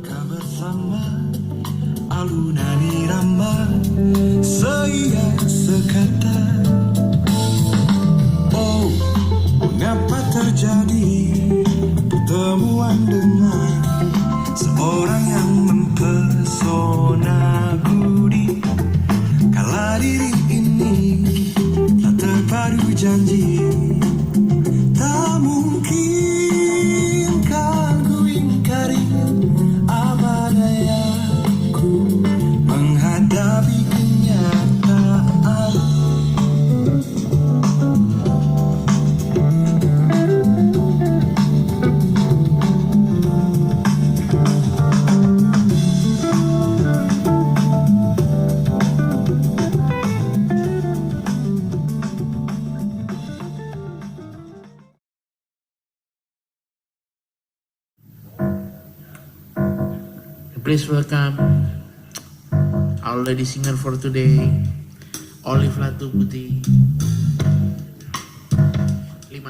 langkah bersama alunan irama seia sekata. Oh, mengapa terjadi pertemuan dengan seorang yang mempesona budi, kala diri ini tak terpadu janji. Tak mungkin kan ku ingkari apa dayaku menghadapi kenyataan. Please welcome our lady singer for today, Olivia Latuputty. 5.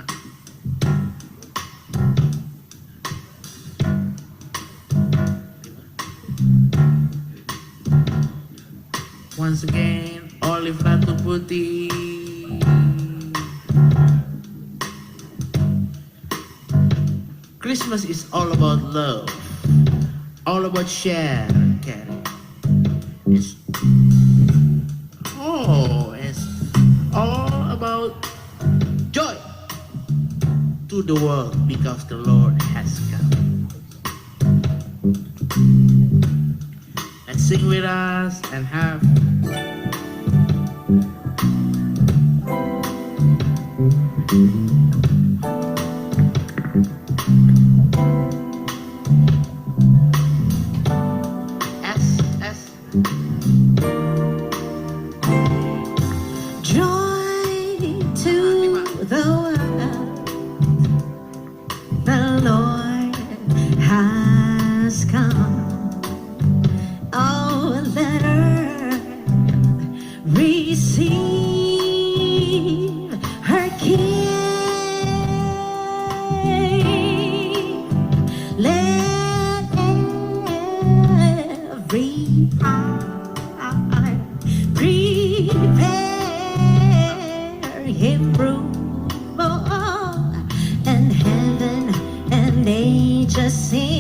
Once again, Olivia Latuputty. Christmas is all about love. All about share, caring. It's all about joy to the world because the Lord has come. Let's sing with us and have just sing.